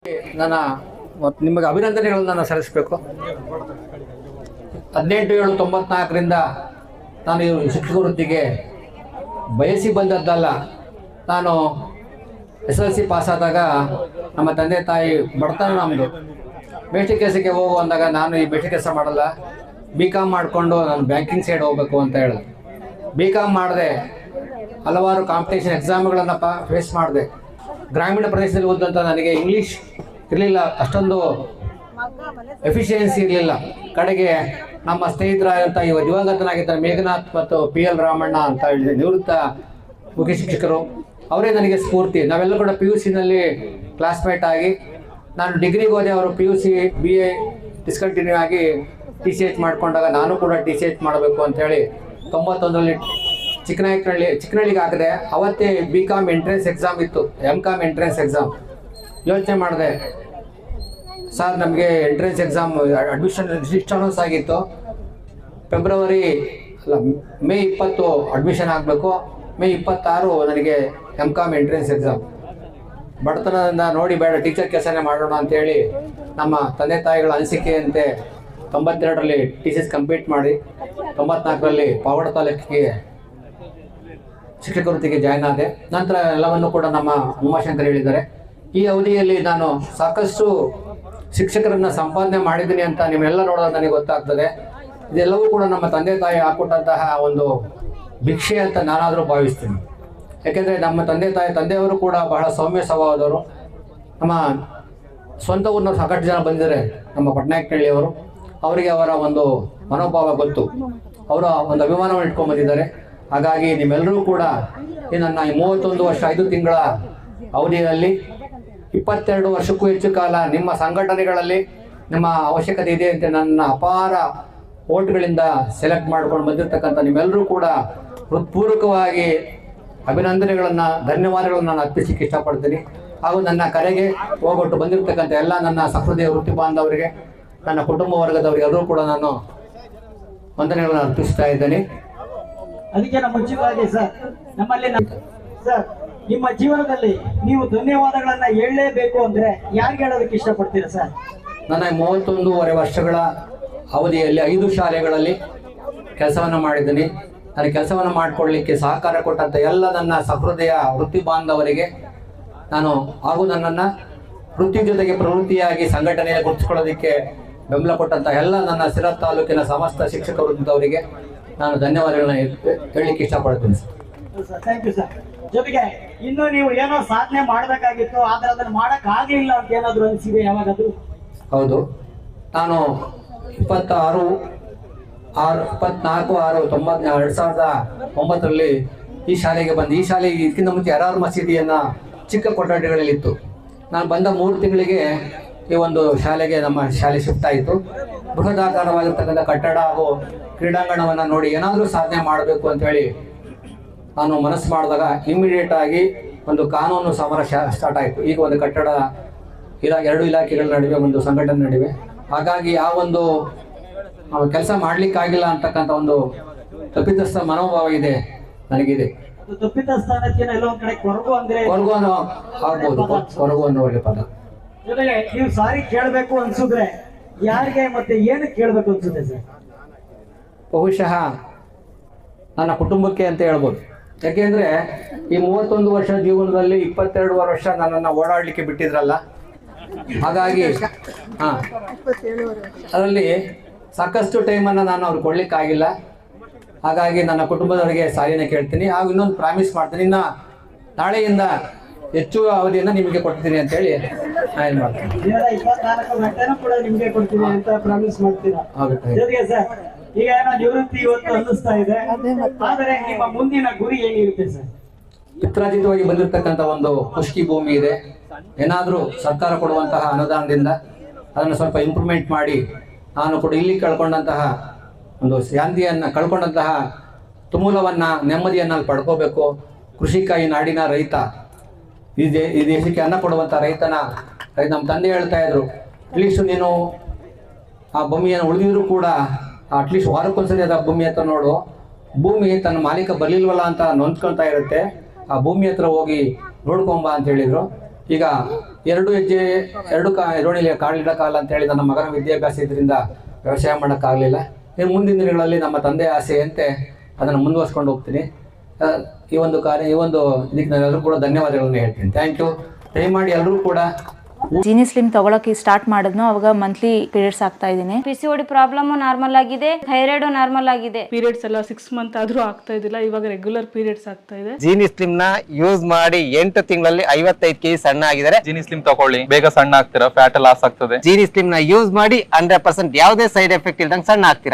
ನನ್ನ ನಿಮಗೆ ಅಭಿನಂದನೆಗಳನ್ನು ನಾನು ಸಲ್ಲಿಸಬೇಕು. 18/7/94ರಿಂದ ನಾನು ಶಿಕ್ಷಕ ವೃತ್ತಿಗೆ ಬಯಸಿ ಬಂದದ್ದಲ್ಲ. ನಾನು SLC ಪಾಸಾದಾಗ ನಮ್ಮ ತಂದೆ ತಾಯಿ ಬಡತನ ನಮ್ಮದು. ಬೇಟಿ ಕೆಲಸಕ್ಕೆ ಹೋಗು ಅಂದಾಗ ನಾನು ಈ ಬೇಟಿ ಕೆಲಸ ಮಾಡಲ್ಲ, BCom ಮಾಡಿಕೊಂಡು ನಾನು ಬ್ಯಾಂಕಿಂಗ್ ಸೈಡ್ ಹೋಗಬೇಕು ಅಂತ ಹೇಳಿದೆ. BCom ಮಾಡಿದೆ, ಹಲವಾರು ಕಾಂಪಿಟೇಷನ್ ಎಕ್ಸಾಮ್ಗಳನ್ನು ಫೇಸ್ ಮಾಡಿದೆ. ಗ್ರಾಮೀಣ ಪ್ರದೇಶದಲ್ಲಿ ಓದಂತ ನನಗೆ ಇಂಗ್ಲೀಷ್ ಇರಲಿಲ್ಲ, ಅಷ್ಟೊಂದು ಎಫಿಷಿಯನ್ಸಿ ಇರಲಿಲ್ಲ. ಕಡೆಗೆ ನಮ್ಮ ಸ್ನೇಹಿತರಾದಂಥ ಇವ ದಿವಂಗತನಾಗಿದ್ದ ಮೇಘನಾಥ್ ಮತ್ತು PL ರಾಮಣ್ಣ ಅಂತ ಹೇಳಿ ನಿವೃತ್ತ ಮುಖ್ಯ ಶಿಕ್ಷಕರು, ಅವರೇ ನನಗೆ ಸ್ಫೂರ್ತಿ. ನಾವೆಲ್ಲ ಕೂಡ PUCನಲ್ಲಿ ಕ್ಲಾಸ್ಮೇಟ್ ಆಗಿ, ನಾನು ಡಿಗ್ರಿಗೆ ಹೋದೆ, ಅವರು PUC BA ಡಿಸ್ಕಂಟಿನ್ಯೂ ಆಗಿ TCH ಮಾಡಿಕೊಂಡಾಗ ನಾನು ಕೂಡ TCH ಮಾಡಬೇಕು ಅಂಥೇಳಿ 91ರಲ್ಲಿ ಚಿಕ್ಕನಹಳ್ಳಿಗೆ ಹಾಕಿದೆ. ಅವತ್ತೇ BCom ಎಂಟ್ರೆನ್ಸ್ ಎಕ್ಸಾಮ್ ಇತ್ತು, MCom ಎಂಟ್ರೆನ್ಸ್ ಎಕ್ಸಾಮ್. ಯೋಚನೆ ಮಾಡಿದೆ, ಸರ್ ನಮಗೆ entrance exam admission list announce ಆಗಿತ್ತು, ಮೇ 20 ಅಡ್ಮಿಷನ್ ಆಗಬೇಕು, ಮೇ 26 ನನಗೆ MCom ಎಂಟ್ರೆನ್ಸ್ ಎಕ್ಸಾಮ್. ಬಡತನದಿಂದ ನೋಡಿ ಬೇಡ, ಟೀಚರ್ ಕೆಲಸನೇ ಮಾಡೋಣ ಅಂತೇಳಿ ನಮ್ಮ ತಂದೆ ತಾಯಿಗಳ ಅನಿಸಿಕೆಯಂತೆ 92ರಲ್ಲಿ TCS ಕಂಪ್ಲೀಟ್ ಮಾಡಿ 94ರಲ್ಲಿ ಪಾವಗಡ ತಾಲೂಕಿಗೆ ಶಿಕ್ಷಕ ವೃತ್ತಿಗೆ ಜಾಯ್ನ್ ಆದೆ. ನಂತರ ಎಲ್ಲವನ್ನು ಕೂಡ ನಮ್ಮ ಉಮಾಶಂಕರ್ ಹೇಳಿದ್ದಾರೆ. ಈ ಅವಧಿಯಲ್ಲಿ ನಾನು ಸಾಕಷ್ಟು ಶಿಕ್ಷಕರನ್ನು ಸಂಪಾದನೆ ಮಾಡಿದ್ದೀನಿ ಅಂತ ನಿಮ್ಮೆಲ್ಲ ನೋಡೋದು ನನಗೆ ಗೊತ್ತಾಗ್ತದೆ. ಇದೆಲ್ಲವೂ ಕೂಡ ನಮ್ಮ ತಂದೆ ತಾಯಿ ಹಾಕ್ಕೊಟ್ಟಂತಹ ಒಂದು ಭಿಕ್ಷೆ ಅಂತ ನಾನಾದರೂ ಭಾವಿಸ್ತೀನಿ. ಯಾಕೆಂದರೆ ನಮ್ಮ ತಂದೆಯವರು ಕೂಡ ಬಹಳ ಸೌಮ್ಯ ಸ್ವಭಾವದವರು. ನಮ್ಮ ಸ್ವಂತ ಊರಿನವ್ರು ಸಾಕಷ್ಟು ಜನ ಬಂದಿದ್ದಾರೆ, ನಮ್ಮ ಪಟ್ನಾಯಕನಹಳ್ಳಿಯವರು. ಅವರಿಗೆ ಅವರ ಒಂದು ಮನೋಭಾವ ಗೊತ್ತು, ಅವರ ಒಂದು ಅಭಿಮಾನವನ್ನು ಇಟ್ಕೊಂಡು ಬಂದಿದ್ದಾರೆ. ಹಾಗಾಗಿ ನಿಮ್ಮೆಲ್ಲರೂ ಕೂಡ ಈ ನನ್ನ 31 ವರ್ಷ 5 ತಿಂಗಳ ಅವಧಿಯಲ್ಲಿ 22 ವರ್ಷಕ್ಕೂ ಹೆಚ್ಚು ಕಾಲ ನಿಮ್ಮ ಸಂಘಟನೆಗಳಲ್ಲಿ ನಿಮ್ಮ ಅವಶ್ಯಕತೆ ಇದೆ ಅಂತ ನನ್ನ ಅಪಾರ ಓಟ್ಗಳಿಂದ ಸೆಲೆಕ್ಟ್ ಮಾಡ್ಕೊಂಡು ಬಂದಿರತಕ್ಕಂಥ ನಿಮ್ಮೆಲ್ಲರೂ ಕೂಡ ಹೃತ್ಪೂರ್ವಕವಾಗಿ ಅಭಿನಂದನೆಗಳನ್ನು, ಧನ್ಯವಾದಗಳನ್ನು ನಾನು ಅರ್ಪಿಸಲಿಕ್ಕೆ ಇಷ್ಟಪಡ್ತೀನಿ. ಹಾಗೂ ನನ್ನ ಕರೆಗೆ ಹೋಗೊಟ್ಟು ಬಂದಿರತಕ್ಕಂಥ ಎಲ್ಲ ನನ್ನ ಸಹೃದಯ ವೃತ್ತಿ ಬಾಂಧವರಿಗೆ, ನನ್ನ ಕುಟುಂಬ ವರ್ಗದವರಿಗೆ ಎಲ್ಲರೂ ಕೂಡ ನಾನು ವಂದನೆಗಳನ್ನು ಅರ್ಪಿಸ್ತಾ ಇದ್ದೇನೆ. ಅದಕ್ಕೆ ಮುಂಚಿತವಾಗಿ ಸರ್, ನಮ್ಮಲ್ಲಿ ಸರ್, ನಿಮ್ಮ ಜೀವನದಲ್ಲಿ ನೀವು ಧನ್ಯವಾದಗಳನ್ನ ಹೇಳಲೇಬೇಕು ಅಂದ್ರೆ ಯಾರಿಗೆ ಹೇಳೋದಕ್ಕೆ ಇಷ್ಟಪಡ್ತೀರಾ ಸರ್? ನನ್ನ 31 ವರ್ಷಗಳ ಅವಧಿಯಲ್ಲಿ 5 ಶಾಲೆಗಳಲ್ಲಿ ಕೆಲಸವನ್ನು ಮಾಡಿದ್ದೀನಿ. ನನಗೆ ಕೆಲಸವನ್ನು ಮಾಡಿಕೊಳ್ಳಲಿಕ್ಕೆ ಸಹಕಾರ ಕೊಟ್ಟಂಥ ಎಲ್ಲ ನನ್ನ ಸಹೃದಯ ವೃತ್ತಿ ಬಾಂಧವರಿಗೆ ನಾನು, ಹಾಗೂ ನನ್ನನ್ನು ವೃತ್ತಿ ಜೊತೆಗೆ ಪ್ರವೃತ್ತಿಯಾಗಿ ಸಂಘಟನೆಯಲ್ಲಿ ಗುರುತಿಸ್ಕೊಳ್ಳೋದಕ್ಕೆ ಬೆಂಬಲ ಕೊಟ್ಟಂಥ ಎಲ್ಲ ನನ್ನ ಸಿರಾ ತಾಲೂಕಿನ ಸಮಸ್ತ ಶಿಕ್ಷಕ ವೃಂದವರಿಗೆ ನಾನು ಧನ್ಯವಾದಗಳನ್ನ ಹೇಳಲಿಕ್ಕೆ ಇಷ್ಟಪಡ್ತೀನಿ ಸರ್. Thank you sir. ಜೊತೆಗೆ ಇನ್ನು ನೀವು ಏನೋ ಸಾಧನೆ ಮಾಡಬೇಕಾಗಿತ್ತು, ಆದ್ರೆ ಅದನ್ನು ಮಾಡಕ್ ಆಗಲಿಲ್ಲ ಅಂತ ಏನಾದ್ರು ಅನಿಸಿದೆ ಯಾವಾಗಾದ್ರೂ? ಹೌದು, ನಾನು 24/6/2009ರಲ್ಲಿ ಈ ಶಾಲೆಗೆ ಬಂದು, ಈ ಶಾಲೆ ಇದಕ್ಕಿಂತ ಮುಂಚೆ RR ಮಸೀದಿಯನ್ನು ಚಿಕ್ಕ ಕೊಠಡಿಗಳಲ್ಲಿತ್ತು. ನಾನು ಬಂದ 3 ತಿಂಗಳಿಗೆ ಈ ಒಂದು ಶಾಲೆಗೆ, ನಮ್ಮ ಶಾಲೆ ಶಿಫ್ಟ್ ಆಯಿತು. ಬೃಹದಾಕಾರವಾಗಿರ್ತಕ್ಕಂಥ ಕಟ್ಟಡ ಹಾಗೂ ಕ್ರೀಡಾಂಗಣವನ್ನು ನೋಡಿ ಏನಾದರೂ ಸಾಧನೆ ಮಾಡಬೇಕು ಅಂತೇಳಿ ನಾನು ಮನಸ್ಸು ಮಾಡಿದಾಗ ಇಮಿಡಿಯೇಟ್ ಆಗಿ ಒಂದು ಕಾನೂನು ಸಮರ ಸ್ಟಾರ್ಟ್ ಆಯಿತು. ಈಗ ಒಂದು ಕಟ್ಟಡ 2 ಇಲಾಖೆಗಳ ನಡುವೆ ಒಂದು ಸಂಘಟನೆ ನಡುವೆ. ಹಾಗಾಗಿ ಆ ಒಂದು ಕೆಲಸ ಮಾಡಲಿಕ್ಕಾಗಿಲ್ಲ ಅಂತಕ್ಕಂಥ ಒಂದು ತಪ್ಪಿತಸ್ಥ ಮನೋಭಾವ ಇದೆ ನನಗಿದೆ. ಕೊರಗು ಅನ್ನೋ ಒಳ್ಳೆ ಪದ. ಜೊತೆಗೆ ನೀವು ಸಾರಿ ಕೇಳಬೇಕು ಅನ್ಸಿದ್ರೆ ಯಾರಿಗೆ ಮತ್ತೆ ಏನು ಕೇಳಬೇಕು ಅನ್ಸುತ್ತೆ ಸರ್? ಬಹುಶಃ ನನ್ನ ಕುಟುಂಬಕ್ಕೆ ಅಂತ ಹೇಳ್ಬೋದು. ಯಾಕೆಂದರೆ ಈ 31 ವರ್ಷ ಜೀವನದಲ್ಲಿ 22 ವರ್ಷ ನನ್ನನ್ನು ಓಡಾಡಲಿಕ್ಕೆ ಬಿಟ್ಟಿದ್ರಲ್ಲ. ಹಾಗಾಗಿ ಅದರಲ್ಲಿ ಸಾಕಷ್ಟು ಟೈಮನ್ನು ನಾನು ಅವ್ರಿಗೆ ಕೊಡಲಿಕ್ಕಾಗಿಲ್ಲ. ಹಾಗಾಗಿ ನನ್ನ ಕುಟುಂಬದವರಿಗೆ ಸಾರಿನ ಕೇಳ್ತೀನಿ. ಹಾಗೂ ಇನ್ನೊಂದು ಪ್ರಾಮಿಸ್ ಮಾಡ್ತೀನಿ, ಇನ್ನು ನಾಳೆಯಿಂದ ಹೆಚ್ಚು ಅವಧಿಯನ್ನು ನಿಮಗೆ ಕೊಡ್ತೀನಿ ಅಂತೇಳಿ ನಾನು ಏನು ಮಾಡ್ತೀನಿ. 24 ಗಂಟೆನೂ ಕೂಡ ನಿಮಗೆ ಕೊಡ್ತೀನಿ ಅಂತ ಪ್ರಾಮಿಸ್ ಮಾಡ್ತೀರಾ? ಜೊತೆಗೆ ಸರ್, ಈಗ ಏನೋ ನಿವೃತ್ತಿ ಇವತ್ತು ಅನ್ನಿಸ್ತಾ ಇದೆ, ಆದರೆ ನಿಮ್ಮ ಮುಂದಿನ ಗುರಿ ಏನಿರುತ್ತೆ ಸರ್? ಪಿತ್ರಾರ್ಜಿತವಾಗಿ ಬಂದಿರತಕ್ಕಂಥ ಒಂದು ಖುಷ್ಕಿ ಭೂಮಿ ಇದೆ. ಏನಾದರೂ ಸರ್ಕಾರ ಕೊಡುವಂತಹ ಅನುದಾನದಿಂದ ಅದನ್ನು ಸ್ವಲ್ಪ ಇಂಪ್ರೂವ್ಮೆಂಟ್ ಮಾಡಿ, ನಾನು ಕೂಡ ಇಲ್ಲಿ ಕಳ್ಕೊಂಡಂತಹ ಒಂದು ಶಾಂತಿಯನ್ನು, ಕಳ್ಕೊಂಡಂತಹ ತುಮೂಲವನ್ನು, ನೆಮ್ಮದಿಯನ್ನು ಅಲ್ಲಿ ಪಡ್ಕೋಬೇಕು. ಕೃಷಿಕ, ಈ ನಾಡಿನ ರೈತ, ಈ ದೇಶಕ್ಕೆ ಅನ್ನ ಕೊಡುವಂಥ ರೈತನ ನಮ್ಮ ತಂದೆ ಹೇಳ್ತಾ ಇದ್ರು, ಅಟ್ಲೀಸ್ಟ್ ನೀನು ಆ ಭೂಮಿಯನ್ನು ಉಳಿದಿದ್ರು ಕೂಡ ಅಟ್ಲೀಸ್ಟ್ ವಾರಕ್ಕೊಂದ್ಸರಿ ಅದು ಭೂಮಿ ಹತ್ರ ನೋಡು, ಭೂಮಿ ತನ್ನ ಮಾಲೀಕ ಬರಲಿಲ್ವಲ್ಲ ಅಂತ ನೊಂದ್ಕೊಳ್ತಾ ಇರುತ್ತೆ, ಆ ಭೂಮಿ ಹತ್ರ ಹೋಗಿ ನೋಡ್ಕೊಂಬ ಅಂತ ಹೇಳಿದರು. ಈಗ 2 ಹೆಜ್ಜೆ 2 ಎರೋಣಿಲಿ ಕಾಲಿಡ ಕಾಲ ಅಂತ ಹೇಳಿ ನನ್ನ ಮಗನ ವಿದ್ಯಾಭ್ಯಾಸ ಇದರಿಂದ ವ್ಯವಸಾಯ ಮಾಡೋಕ್ಕಾಗಲಿಲ್ಲ. ಇನ್ನು ಮುಂದಿನ ದಿನಗಳಲ್ಲಿ ನಮ್ಮ ತಂದೆ ಆಸೆಯಂತೆ ಅದನ್ನು ಮುಂದುವರ್ಸ್ಕೊಂಡು ಹೋಗ್ತೀನಿ. ಈ ಒಂದು ಇದಕ್ಕೆ ನಾನೆಲ್ಲರೂ ಕೂಡ ಧನ್ಯವಾದಗಳನ್ನು ಹೇಳ್ತೀನಿ. Thank you. ದಯಮಾಡಿ ಎಲ್ಲರೂ ಕೂಡ ಜೀನಿ ಸ್ಲಿಮ್ ತಗೊಳಕ್ಕೆ ಸ್ಟಾರ್ಟ್ ಮಾಡಿದ್ನೋ ಅವಾಗ ಮಂತ್ಲಿ ಪೀರಿಯಡ್ಸ್ ಆಗ್ತಾ ಇದ್ದೀನಿ. PCOD ಪ್ರಾಬ್ಲಮ್ ನಾರ್ಮಲ್ ಆಗಿದೆ, ಥೈರಾಯ್ಡ್ ನಾರ್ಮಲ್ ಆಗಿದೆ. ಪೀರಿಯಡ್ಸ್ ಎಲ್ಲ 6 ಮಂತ್ ಆದ್ರೂ ಆಗ್ತಾ ಇದ್ದಿಲ್ಲ, ಇವಾಗ ರೆಗ್ಯುಲರ್ ಪೀರಿಯಡ್ಸ್ ಆಗ್ತಾ ಇದೆ. ಜೀನಿ ಸ್ಲಿಮ್ ನ ಯೂಸ್ ಮಾಡಿ 8 ತಿಂಗಳಲ್ಲಿ 55 kg ಸಣ್ಣ ಆಗಿದ್ದಾರೆ. ಜೀನಿ ಸ್ಲಿಮ್ ತಗೊಳ್ಳಿ, ಬೇಗ ಸಣ್ಣ ಆಗ್ತೀರಾ, ಫ್ಯಾಟ್ ಲಾಸ್ ಆಗ್ತದೆ. ಜೀನಿ ಸ್ಲಿಮ್ ನ ಯೂಸ್ ಮಾಡಿ 100% ಯಾವುದೇ ಸೈಡ್ ಎಫೆಕ್ಟ್ ಇಲ್ದಂಗೆ ಸಣ್ಣ ಆಗ್ತೀರಾ.